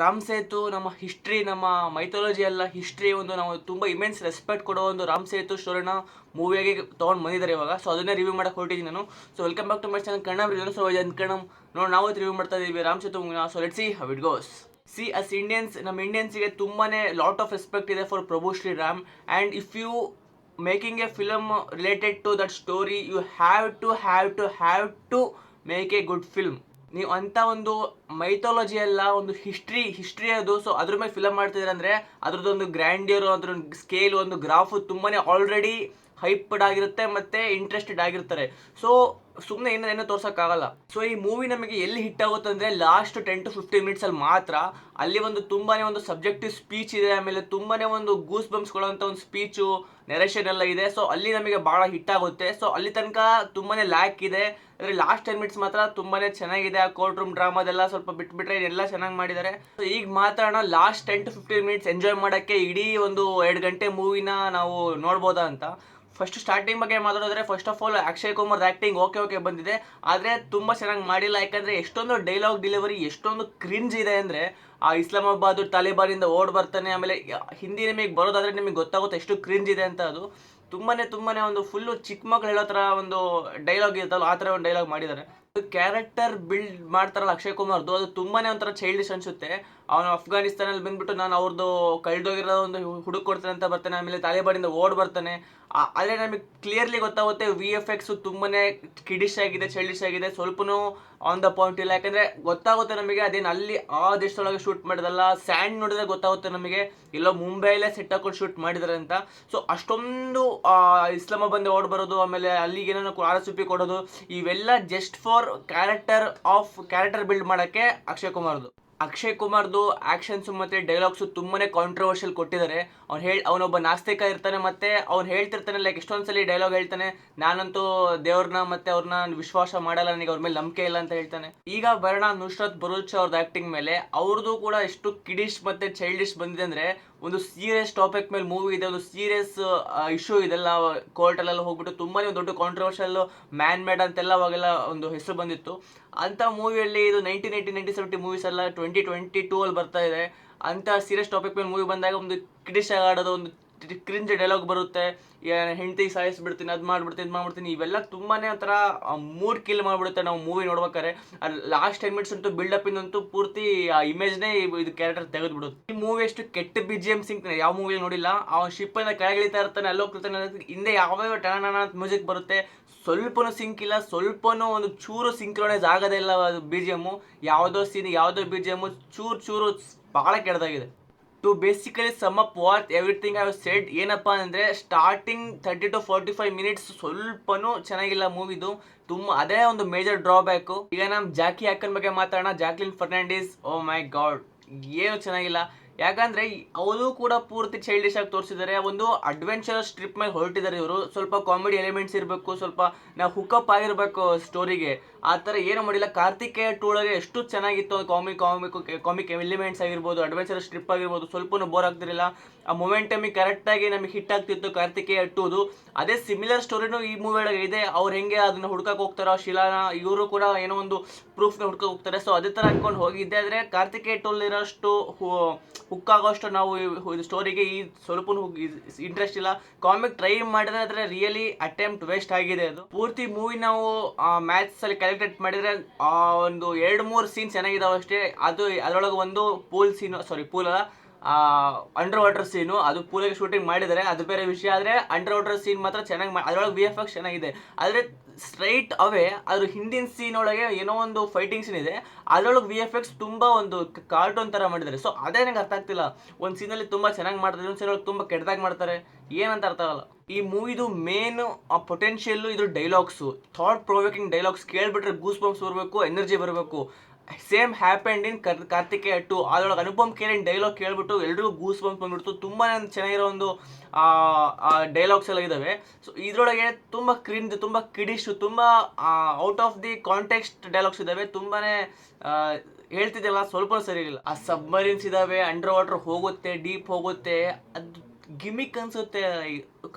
ರಾಮ್ ಸೇತು ನಮ್ಮ ಹಿಸ್ಟ್ರಿ, ನಮ್ಮ ಮೈಥಾಲಜಿ ಎಲ್ಲ ಹಿಸ್ಟ್ರಿ ಒಂದು ನಾವು ತುಂಬ ಇಮೆನ್ಸ್ ರೆಸ್ಪೆಕ್ಟ್ ಕೊಡೋ ಒಂದು ರಾಮ್ ಸೇತು ಸ್ಟೋರಿನ ಮೂವಿಯಾಗಿ ತೊಗೊಂಡು ಬಂದಿದ್ದಾರೆ ಇವಾಗ. ಸೊ ಅದನ್ನೇ ರಿವ್ಯೂ ಮಾಡಕ್ಕೆ ಹೊರಟಿದ್ದೀನಿ ನಾನು. So welcome back to my channel Kannada review. So Kannada ನೋಡಿ ನಾವು ರಿವ್ಯೂ ಮಾಡ್ತಾ ಇದ್ದೀವಿ ರಾಮ್ ಸೇತು ಮೂವಿನ. So let's see how it goes. See as Indians, ನಮ್ಮ ಇಂಡಿಯನ್ಸ್ಗೆ ತುಂಬಾನೇ ಲಾಟ್ ಆಫ್ ರೆಸ್ಪೆಕ್ಟ್ ಇದೆ for Prabhu Shriram. And if you making a film related to that story, you have to make a good film. ನೀವು ಅಂತ ಒಂದು ಮೈಥಾಲಜಿ ಎಲ್ಲ ಒಂದು history ಅದು. ಸೊ ಅದ್ರ ಮೇಲೆ ಫಿಲಮ್ ಮಾಡ್ತಿದ್ರೆ ಅಂದರೆ ಅದ್ರದ್ದೊಂದು ಗ್ರ್ಯಾಂಡಿಯರ್, ಅದ್ರ ಸ್ಕೇಲ್, ಒಂದು ಗ್ರಾಫು ತುಂಬಾನೇ ಆಲ್ರೆಡಿ ಹೈಪ್ಡ್ ಆಗಿರುತ್ತೆ ಮತ್ತೆ ಇಂಟ್ರೆಸ್ಟೆಡ್ ಆಗಿರ್ತಾರೆ. ಸೊ ಸುಮ್ಮನೆ ಏನೋ ತೋರ್ಸೋಕ್ಕಾಗಲ್ಲ. ಸೊ ಈ ಮೂವಿ ನಮಗೆ ಎಲ್ಲಿ ಹಿಟ್ ಆಗುತ್ತೆ ಅಂದರೆ ಲಾಸ್ಟ್ 10 to 15 minutes ಅಲ್ಲಿ ಮಾತ್ರ. ಅಲ್ಲಿ ಒಂದು ತುಂಬಾನೇ ಒಂದು ಸಬ್ಜೆಕ್ಟಿವ್ ಸ್ಪೀಚ್ ಇದೆ, ಆಮೇಲೆ ತುಂಬಾನೇ ಒಂದು ಗೂಸ್ ಬಂಪ್ಸ್ ಕೊಡುವಂಥ ಒಂದು ಸ್ಪೀಚು, ನೆರೇಷನ್ ಎಲ್ಲ ಇದೆ. ಸೊ ಅಲ್ಲಿ ನಮಗೆ ಭಾಳ ಹಿಟ್ ಆಗುತ್ತೆ. ಸೊ ಅಲ್ಲಿ ತನಕ ತುಂಬಾನೇ ಲ್ಯಾಕ್ ಇದೆ. ಅಂದರೆ ಲಾಸ್ಟ್ 10 minutes ಮಾತ್ರ ತುಂಬಾನೇ ಚೆನ್ನಾಗಿದೆ. ಆ ಕೋರ್ಟ್ ರೂಮ್ ಡ್ರಾಮಾದೆಲ್ಲ ಸ್ವಲ್ಪ ಬಿಟ್ಬಿಟ್ರೆ ಎಲ್ಲ ಚೆನ್ನಾಗಿ ಮಾಡಿದ್ದಾರೆ. ಸೊ ಈಗ ಮಾತಾಡೋಣ ಲಾಸ್ಟ್ 10 to 15 minutes ಎಂಜಾಯ್ ಮಾಡೋಕ್ಕೆ ಇಡೀ ಒಂದು 2 ಗಂಟೆ ಮೂವಿನ ನಾವು ನೋಡ್ಬೋದಾ ಅಂತ. ಫಸ್ಟ್ ಸ್ಟಾರ್ಟಿಂಗ್ ಬಗ್ಗೆ ಮಾತಾಡಿದ್ರೆ, first of all Akshay Kumar acting okay ಬಂದಿದೆ, ಆದರೆ ತುಂಬ ಚೆನ್ನಾಗಿ ಮಾಡಿಲ್ಲ. ಯಾಕಂದರೆ ಎಷ್ಟೊಂದು ಡೈಲಾಗ್ ಡೆಲಿವರಿ ಎಷ್ಟೊಂದು ಕ್ರಿಂಜ್ ಇದೆ ಅಂದರೆ, ಆ ಇಸ್ಲಾಮಾಬಾದ್ ತಾಲಿಬಾನಿಂದ ಓಡ್ ಬರ್ತಾನೆ, ಆಮೇಲೆ ಹಿಂದಿ ನಿಮಗೆ ಬರೋದಾದರೆ ನಿಮಗೆ ಗೊತ್ತಾಗುತ್ತೆ ಎಷ್ಟು ಕ್ರಿಂಜ್ ಇದೆ ಅಂತ. ಅದು ತುಂಬಾನೇ ಒಂದು ಫುಲ್ಲು ಚಿಕ್ಕ ಮಕ್ಳು ಹೇಳೋ ಥರ ಒಂದು ಡೈಲಾಗ್ ಇರುತ್ತಲ್ಲ, ಆ ಥರ ಒಂದು ಡೈಲಾಗ್ ಮಾಡಿದ್ದಾರೆ. ಕ್ಯಾರೆಕ್ಟರ್ ಬಿಲ್ಡ್ ಮಾಡ್ತಾರಲ್ಲ ಅಕ್ಷಯ್ ಕುಮಾರ್ದು, ಅದು ತುಂಬಾನೇ ಒಂಥರ ಚೈಲ್ಡಿಶ್ ಅನ್ಸುತ್ತೆ. ಅವನು ಅಫ್ಘಾನಿಸ್ತಾನಲ್ಲಿ ಬಂದ್ಬಿಟ್ಟು ನಾನು ಅವ್ರದ್ದು ಕಳೆದೋಗಿರೋ ಒಂದು ಹುಡುಕ್ ಕೊಡ್ತಾನೆ ಅಂತ ಬರ್ತಾನೆ, ಆಮೇಲೆ ತಾಲಿಬಾನಿಂದ ಓಡ್ ಬರ್ತಾನೆ. ಆದರೆ ನಮಗೆ ಕ್ಲಿಯರ್ಲಿ ಗೊತ್ತಾಗುತ್ತೆ VFX ತುಂಬಾನೇ ಕಿಡಿಶ್ ಆಗಿದೆ, ಚೈಲ್ಡಿಶ್ ಆಗಿದೆ, ಸ್ವಲ್ಪನೂ ಆನ್ ದ ಪಾಯಿಂಟ್ ಇಲ್ಲ. ಯಾಕಂದರೆ ಗೊತ್ತಾಗುತ್ತೆ ನಮಗೆ ಅದೇನು ಅಲ್ಲಿ ಆ ದೇಶದೊಳಗೆ ಶೂಟ್ ಮಾಡಿದಲ್ಲ. ಸ್ಯಾಂಡ್ ನೋಡಿದ್ರೆ ಗೊತ್ತಾಗುತ್ತೆ ನಮಗೆ ಎಲ್ಲೋ ಮುಂಬೈಲೇ ಸೆಟ್ ಹಾಕೊಂಡು ಶೂಟ್ ಮಾಡಿದ್ದಾರೆ ಅಂತ. ಸೊ ಅಷ್ಟೊಂದು ಇಸ್ಲಾಮಾಬಾದ್ ಓಡ್ ಬರೋದು, ಆಮೇಲೆ ಅಲ್ಲಿಗೆ ಏನೋ RSP ಕೊಡೋದು, ಇವೆಲ್ಲ ಜಸ್ಟ್ ಫಾರ್ ಕ್ಯಾರೆಕ್ಟರ್ ಬಿಲ್ಡ್ ಮಾಡೋಕ್ಕೆ ಅಕ್ಷಯ್ ಕುಮಾರ್ದು ಆ್ಯಕ್ಷನ್ಸು ಮತ್ತು ಡೈಲಾಗ್ಸು ತುಂಬಾ ಕಾಂಟ್ರವರ್ಷಿಯಲ್ ಕೊಟ್ಟಿದ್ದಾರೆ. ಅವನೊಬ್ಬ ನಾಸ್ತಿಕ ಇರ್ತಾನೆ, ಮತ್ತು ಅವ್ನು ಹೇಳ್ತಿರ್ತಾನೆ, ಲೈಕ್ ಎಷ್ಟೊಂದು ಸಲ ಡೈಲಾಗ್ ಹೇಳ್ತಾನೆ, ನಾನಂತೂ ದೇವ್ರನ್ನ ಮತ್ತು ಅವ್ರನ್ನ ವಿಶ್ವಾಸ ಮಾಡಲ್ಲ, ನನಗೆ ಅವ್ರ ಮೇಲೆ ನಂಬಿಕೆ ಇಲ್ಲ ಅಂತ ಹೇಳ್ತಾನೆ. ಈಗ ಬರೋಣ ನುಸ್ರತ್ ಭರೂಚ್ ಅವ್ರದ್ದು ಆ್ಯಕ್ಟಿಂಗ್ ಮೇಲೆ. ಅವ್ರದ್ದು ಕೂಡ ಎಷ್ಟು ಕಿಡಿಶ್ ಮತ್ತು ಚೈಲ್ಡಿಶ್ ಬಂದಿದೆ ಅಂದರೆ, ಒಂದು ಸೀರಿಯಸ್ ಟಾಪಿಕ್ ಮೇಲೆ ಮೂವಿ ಇದೆ, ಒಂದು ಸೀರಿಯಸ್ ಇಶ್ಯೂ ಇದೆಲ್ಲ ಕೋರ್ಟಲ್ಲೆಲ್ಲ ಹೋಗ್ಬಿಟ್ಟು ತುಂಬಾ ದೊಡ್ಡ ಕಾಂಟ್ರವರ್ಷಿಯಲ್ ಮ್ಯಾನ್ ಮೇಡ್ ಅಂತೆಲ್ಲ ಅವಾಗೆಲ್ಲ ಒಂದು ಹೆಸರು ಬಂದಿತ್ತು. ಅಂಥ ಮೂವಿಯಲ್ಲಿ ಇದು 1980, 1970 ಮೂವೀಸ್ ಎಲ್ಲ 2022 ಅಲ್ಲಿ ಬರ್ತಾ ಇದೆ. ಅಂಥ ಸೀರಿಯಸ್ ಟಾಪಿಕ್ ಮೇಲೆ ಮೂವಿ ಬಂದಾಗ ಒಂದು ಕಿಡಿಶ್ ಆಡೋದು, ಒಂದು ಕ್ರಿಂಜ್ ಡೈಲಾಗ್ ಬರುತ್ತೆ, ಹೆಂಡತಿ ಸಾಯಿಸ್ಬಿಡ್ತೀನಿ, ಅದು ಮಾಡ್ಬಿಡ್ತೀನಿ, ಇದು ಮಾಡ್ಬಿಡ್ತೀನಿ, ಇವೆಲ್ಲ ತುಂಬಾ ಒಂಥರ ಮೂಡ್ ಕಿಲ್ ಮಾಡಿಬಿಡುತ್ತೆ ನಾವು ಮೂವಿ ನೋಡ್ಬೇಕಾದ್ರೆ. ಲಾಸ್ಟ್ 10 minutes ಅಂತೂ ಬಿಲ್ಡಪ್ ಇಂದಂತೂ ಪೂರ್ತಿ ಆ ಇಮೇಜ್ನೇ ಇದು ಕ್ಯಾರೆಕ್ಟರ್ ತೆಗೆದುಬಿಡುತ್ತೆ. ಈ ಮೂವಿ ಎಷ್ಟು ಕೆಟ್ಟ BGM ಸಿಂಕ್ ಯಾವ ಮೂವಿಯಲ್ಲಿ ನೋಡಿಲ್ಲ. ಅವ್ನು ಶಿಪ್ಪನ್ನು ಕೆಳಗಿಳಿತಾ ಇರ್ತಾನೆ, ಅಲ್ಲೋಗ್ತಿರ್ತಾನೆ, ಹಿಂದೆ ಯಾವ್ಯಾವ ಟಣ ಅಂತ ಮ್ಯೂಸಿಕ್ ಬರುತ್ತೆ, ಸ್ವಲ್ಪನೂ ಸಿಂಕ್ ಇಲ್ಲ, ಸ್ವಲ್ಪನೂ ಒಂದು ಚೂರು ಸಿಂಕ್ರೊನೈಸ್ ಆಗೋದೇ ಇಲ್ಲ. ಅದು BGM ಯಾವುದೋ ಸೀನ್ ಯಾವುದೋ BGM ಚೂರು ಭಾಳ ಕೆಟ್ಟದಾಗಿದೆ. To basically sum up what everything I have said, ಏನಪ್ಪ ಅಂದರೆ ಸ್ಟಾರ್ಟಿಂಗ್ 30 to 45 minutes ಸ್ವಲ್ಪನೂ ಚೆನ್ನಾಗಿಲ್ಲ ಮೂವಿದು. ಅದೇ ಒಂದು ಮೇಜರ್ ಡ್ರಾಬ್ಯಾಕು. ಈಗ ನಮ್ಮ ಜಾಕಿ ಅಕ್ಕನ ಬಗ್ಗೆ ಮಾತಾಡೋಣ. ಜಾಕ್ಲಿನ್ ಫರ್ನಾಂಡಿಸ್, ಓ ಮೈ ಗಾಡ್, ಏನು ಚೆನ್ನಾಗಿಲ್ಲ. ಯಾಕಂದರೆ ಅವರು ಕೂಡ ಪೂರ್ತಿ ಚೈಲ್ಡಿಶ್ ಆಗಿ ತೋರಿಸಿದ್ದಾರೆ. ಒಂದು ಅಡ್ವೆಂಚರಸ್ ಟ್ರಿಪ್ ಮೇಲೆ ಹೊರಟಿದ್ದಾರೆ ಇವರು. ಸ್ವಲ್ಪ ಕಾಮಿಡಿ ಎಲಿಮೆಂಟ್ಸ್ ಇರಬೇಕು, ಸ್ವಲ್ಪ ನಾವು ಹುಕಪ್ ಆಗಿರಬೇಕು ಸ್ಟೋರಿಗೆ. ಆ ಥರ ಏನೂ ಮಾಡಿಲ್ಲ. ಕಾರ್ತಿಕೇಯ 2 ಒಳಗೆ ಎಷ್ಟು ಚೆನ್ನಾಗಿತ್ತು, ಕಾಮಿಕ್ ಎಲಿಮೆಂಟ್ಸ್ ಆಗಿರ್ಬೋದು, ಅಡ್ವೆಂಚರಸ್ ಟ್ರಿಪ್ ಆಗಿರ್ಬೋದು, ಸ್ವಲ್ಪನೂ ಬೋರ್ ಆಗ್ತಿರಲಿಲ್ಲ. ಆ ಮೊಮೆಂಟಮಿಗೆ ಕರೆಕ್ಟಾಗಿ ನಮಗೆ ಹಿಟ್ ಆಗ್ತಿತ್ತು ಕಾರ್ತಿಕೇಯ 2ದು. ಅದೇ ಸಿಮಿಲರ್ ಸ್ಟೋರಿನೂ ಈ ಮೂವಿ ಒಳಗೆ ಇದೆ. ಅವ್ರು ಹೆಂಗೆ ಅದನ್ನು ಹುಡ್ಕಕ್ಕೆ ಹೋಗ್ತಾರೋ ಶಿಲಾನ, ಇವರು ಕೂಡ ಏನೋ ಒಂದು ಪ್ರೂಫ್ನ ಹುಡ್ಕಕ್ಕೆ ಹೋಗ್ತಾರೆ. ಸೊ ಅದೇ ಥರ ಅಂದ್ಕೊಂಡು ಹೋಗಿದ್ದೆ. ಆದರೆ ಕಾರ್ತಿಕೇಯ 2 ಇರೋಷ್ಟು ಹುಕ್ಕಾಗೋಷ್ಟು ನಾವು ಇದು ಸ್ಟೋರಿಗೆ ಈ ಸ್ವಲ್ಪ ಇಂಟ್ರೆಸ್ಟ್ ಇಲ್ಲ. ಕಾಮಿಕ್ ಟ್ರೈ ಮಾಡಿದ್ರೆ ಆದರೆ ರಿಯಲಿ ಅಟೆಂಪ್ಟ್ ವೇಸ್ಟ್ ಆಗಿದೆ. ಅದು ಪೂರ್ತಿ ಮೂವಿ ನಾವು ಮ್ಯಾಥ್ಸಲ್ಲಿ ಕ್ಯಾಲ್ಕುಲೇಟ್ ಮಾಡಿದರೆ ಒಂದು 2-3 ಸೀನ್ ಚೆನ್ನಾಗಿದ್ದಾವೆ ಅಷ್ಟೇ. ಅದರೊಳಗೆ ಒಂದು ಪೂಲ್ ಅಲ್ಲ, ಅಂಡರ್ ವಾಟರ್ ಸೀನು. ಅದು ಪೂಲಿಗೆ ಶೂಟಿಂಗ್ ಮಾಡಿದ್ದಾರೆ, ಅದು ಬೇರೆ ವಿಷಯ. ಆದರೆ ಅಂಡರ್ ವಾಟರ್ ಸೀನ್ ಮಾತ್ರ ಚೆನ್ನಾಗಿ ಅದರೊಳಗೆ VFX ಚೆನ್ನಾಗಿದೆ. ಆದರೆ ಸ್ಟ್ರೈಟ್ ಅವೇ ಅದ್ರ ಹಿಂದಿನ ಸೀನ್ ಒಳಗೆ ಏನೋ ಒಂದು ಫೈಟಿಂಗ್ ಸೀನ್ ಇದೆ, ಅದರೊಳಗೆ VFX ತುಂಬ ಒಂದು ಕಾರ್ಟೂನ್ ಥರ ಮಾಡಿದ್ದಾರೆ. ಸೊ ಅದೇ ನನಗೆ ಅರ್ಥ ಆಗ್ತಿಲ್ಲ. ಒಂದು ಸೀನಲ್ಲಿ ತುಂಬ ಚೆನ್ನಾಗಿ ಮಾಡ್ತಾರೆ, ಒಂದು ಸೀನೊಳಗೆ ತುಂಬ ಕೆಟ್ಟದಾಗಿ ಮಾಡ್ತಾರೆ, ಏನಂತ ಅರ್ಥ ಆಗಲ್ಲ. ಈ ಮೂವಿದು ಮೇನ್ ಪೊಟೆನ್ಷಿಯಲ್ಲು ಇದು ಡೈಲಾಗ್ಸು, ಥಾಟ್ ಪ್ರೊವೋಕಿಂಗ್ ಡೈಲಾಗ್ಸ್ ಕೇಳಿಬಿಟ್ರೆ ಗೂಸ್ ಬಂಪ್ಸ್ ಬರಬೇಕು, ಎನರ್ಜಿ ಬರಬೇಕು. Same happened in Karthikeya 2. ಅದರೊಳಗೆ ಅನುಪಮ್ ಖೇರಿನ ಡೈಲಾಗ್ ಕೇಳಿಬಿಟ್ಟು ಎಲ್ರಿಗೂ ಗೂಸ್ ಬಂಪ್ಸ್ ಬಂದ್ಬಿಡ್ತು. ತುಂಬಾ ಚೆನ್ನಾಗಿರೋ ಒಂದು ಡೈಲಾಗ್ಸ್ ಎಲ್ಲ ಇದ್ದಾವೆ. ಸೊ ಇದರೊಳಗೆ ತುಂಬ ಕ್ರಿಂಜ್, ತುಂಬ ಕಿಡಿಶು, ತುಂಬ out of the context dialogues ಇದ್ದಾವೆ. ತುಂಬಾ ಹೇಳ್ತಿದ್ದೆಲ್ಲ ಸ್ವಲ್ಪ ಸರಿ ಇಲ್ಲ. ಆ ಸಬ್ಮರೀನ್ಸ್ ಇದ್ದಾವೆ, ಅಂಡರ್ ವಾಟರ್ ಹೋಗುತ್ತೆ, ಡೀಪ್ ಹೋಗುತ್ತೆ, ಅದು ಗಿಮಿಕ್ ಅನ್ಸುತ್ತೆ,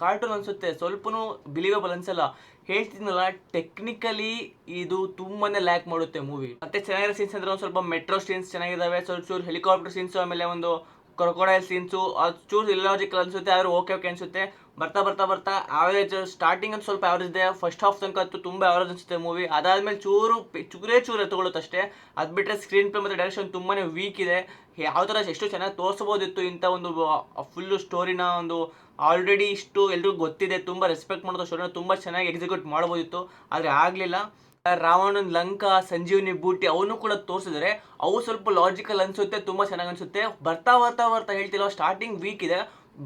ಕಾರ್ಟೂನ್ ಅನ್ಸುತ್ತೆ, ಸ್ವಲ್ಪನೂ ಬಿಲೀವೇಬಲ್ ಅನ್ಸಲ್ಲ. ಹೇಳ್ತೀನಲ್ಲ, ಟೆಕ್ನಿಕಲಿ ಇದು ತುಂಬಾನೇ ಲ್ಯಾಕ್ ಮಾಡುತ್ತೆ ಮೂವಿ. ಮತ್ತೆ ಚೆನ್ನಾಗಿರೋ ಸೀನ್ಸ್ ಅಂದ್ರೆ ಒಂದು ಸ್ವಲ್ಪ ಮೆಟ್ರೋ ಸೀನ್ಸ್ ಚೆನ್ನಾಗಿದಾವೆ, ಸ್ವಲ್ಪ ಚೂರು ಹೆಲಿಕಾಪ್ಟರ್ ಸೀನ್ಸ್, ಆಮೇಲೆ ಒಂದು ಕ್ರೊಕೊಡೈಲ್ ಸೀನ್ಸು, ಅದು ಚೂರು ಇಲ್ಲಾಜಿಕಲ್ ಅನ್ಸುತ್ತೆ, ಆದ್ರೆ ಓಕೆ ಓಕೆ ಅನ್ಸುತ್ತೆ. ಬರ್ತಾ ಬರ್ತಾ ಬರ್ತಾ ಆವರೇಜ್, ಸ್ಟಾರ್ಟಿಂಗ್ ಅಂತ ಸ್ವಲ್ಪ ಆವರೇಜ್ ಇದೆ, ಫಸ್ಟ್ ಹಾಫ್ ತನಕ ಅಂತೂ ತುಂಬ ಆವರೇಜ್ ಅನ್ಸುತ್ತೆ ಮೂವಿ. ಅದಾದ್ಮೇಲೆ ಚೂರೇ ಎತ್ಕೊಳ್ಳುತ್ತೆ. ಅದು ಬಿಟ್ಟರೆ ಸ್ಕ್ರೀನ್ ಪ್ಲೇ ಮತ್ತು ಡೈರೆಕ್ಷನ್ ತುಂಬಾನೇ ವೀಕ್ ಇದೆ. ಯಾವ ಥರ ಎಷ್ಟು ಚೆನ್ನಾಗಿ ತೋರಿಸ್ಬೋದಿತ್ತು ಇಂಥ ಒಂದು ಫುಲ್ಲು ಸ್ಟೋರಿನ. ಒಂದು ಆಲ್ರೆಡಿ ಇಷ್ಟು ಎಲ್ರಿಗೂ ಗೊತ್ತಿದೆ, ತುಂಬ ರೆಸ್ಪೆಕ್ಟ್ ಮಾಡೋದು ಸ್ಟೋರಿನ ತುಂಬ ಚೆನ್ನಾಗಿ ಎಕ್ಸಿಕ್ಯೂಟ್ ಮಾಡ್ಬೋದಿತ್ತು, ಆದರೆ ಆಗಲಿಲ್ಲ. ರಾವಣನ್ ಲಂಕಾ, ಸಂಜೀವಿನಿ ಬೂಟಿ ಅವನು ಕೂಡ ತೋರಿಸಿದರೆ ಅವು ಸ್ವಲ್ಪ ಲಾಜಿಕಲ್ ಅನ್ಸುತ್ತೆ, ತುಂಬ ಚೆನ್ನಾಗಿ ಅನ್ಸುತ್ತೆ. ಬರ್ತಾ ಬರ್ತಾ ಬರ್ತಾ ಹೇಳ್ತಿಲ್ಲ, ಸ್ಟಾರ್ಟಿಂಗ್ ವೀಕ್ ಇದೆ,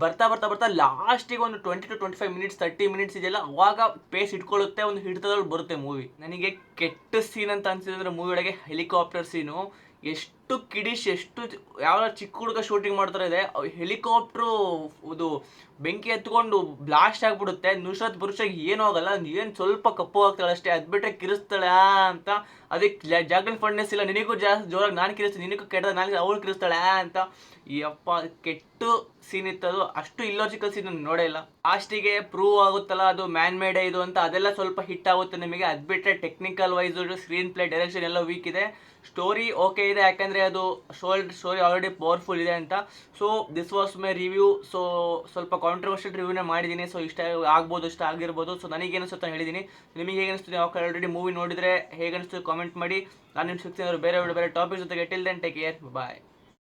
ಬರ್ತಾ ಬರ್ತಾ ಬರ್ತಾ ಲಾಸ್ಟಿಗೆ ಒಂದು 20 to 25 ಮಿನಿಟ್ಸ್ 30 ಮಿನಿಟ್ಸ್ ಇದೆಯಲ್ಲ, ಅವಾಗ ಪೇಸ್ ಇಟ್ಕೊಳ್ಳುತ್ತೆ, ಒಂದು ಹಿಡಿತದಲ್ಲಿ ಬರುತ್ತೆ ಮೂವಿ. ನನಗೆ ಕೆಟ್ಟ ಸೀನ್ ಅಂತ ಅನ್ಸಿದ್ರೆ ಮೂವಿ ಒಳಗೆ ಹೆಲಿಕಾಪ್ಟರ್ ಸೀನು. ಎಷ್ಟು ಕಿಡಿಶ್, ಎಷ್ಟು ಯಾವ ಚಿಕ್ಕ ಹುಡುಗ ಶೂಟಿಂಗ್ ಮಾಡ್ತಾರೆ ಇದೆ, ಹೆಲಿಕಾಪ್ಟ್ರು ಇದು ಬೆಂಕಿ ಎತ್ಕೊಂಡು ಬ್ಲಾಸ್ಟ್ ಆಗಿಬಿಡುತ್ತೆ. ನುಸ್ರತ್ ಬರುಷಾಗಿ ಏನೂ ಆಗಲ್ಲ, ಏನು ಸ್ವಲ್ಪ ಕಪ್ಪು ಆಗ್ತಾಳೆ ಅಷ್ಟೇ, ಅದು ಬಿಟ್ಟರೆ ಕಿರಿಸ್ತಾಳೆ ಅಂತ. ಅದಕ್ಕೆ ಜಾಗ್ರನ್ ಫಂಡ್ನೆಸ್ ಇಲ್ಲ, ನಿನಗೂ ಜಾಸ್ತಿ ಜೋರಾಗಿ ನಾನು ಕಿರಿಸ್ತೀನಿ, ನಿನಗೂ ಕೆಟ್ಟದ ನಾನು ಅವಳು ಕಿರಿಸ್ತಾಳೆ ಅಂತ. ಈ ಅಪ್ಪ ಕೆಟ್ಟ ಸೀನ್ ಇತ್ತದು, ಅಷ್ಟು ಇಲ್ಲಾಜಿಕಲ್ ಸೀನ್ ನಾನು ನೋಡೇ ಇಲ್ಲ. ಲಾಸ್ಟಿಗೆ ಪ್ರೂವ್ ಆಗುತ್ತಲ್ಲ ಅದು ಮ್ಯಾನ್ ಮೇಡೇ ಇದು ಅಂತ, ಅದೆಲ್ಲ ಸ್ವಲ್ಪ ಹಿಟ್ ಆಗುತ್ತೆ ನಿಮಗೆ. ಅದು ಬಿಟ್ಟರೆ technical wise screenplay direction ಎಲ್ಲ ವೀಕ್ ಇದೆ. ಸ್ಟೋರಿ ಓಕೆ ಇದೆ, ಯಾಕಂದರೆ ಅದು ಸ್ಟೋರಿ ಆಲ್ರೆಡಿ ಪವರ್ಫುಲ್ ಇದೆ ಅಂತ. So this was my review. So ಸ್ವಲ್ಪ ಕಾಂಟ್ರವರ್ಷಿಯಲ್ ರಿವ್ಯೂನೇ ಮಾಡಿದ್ದೀನಿ. ಸೊ ಇಷ್ಟ ಆಗ್ಬೋದು, ಇಷ್ಟ ಆಗಿರ್ಬೋದು. ಸೊ ನನಗೆ ಅನಿಸುತ್ತೆ ಹೇಳಿದ್ದೀನಿ, ನಿಮಗೆ ಹೇಗೆ ಅನಿಸ್ತು? ಯಾವ ಆಲ್ರೆಡಿ ಮೂವಿ ನೋಡಿದರೆ ಹೇಗೆ ಅನಿಸ್ತು ಕಾಮೆಂಟ್ ಮಾಡಿ. ನಾನು ನಿಮ್ಮ ಸಿಗ್ತೀನಿ ಬೇರೆ ಟಾಪಿಕ್ ಜೊತೆಗೆ. ಟಿಲ್ ದೆನ್ ಟೇಕ್ ಕೇರ್, ಬಾಯ್.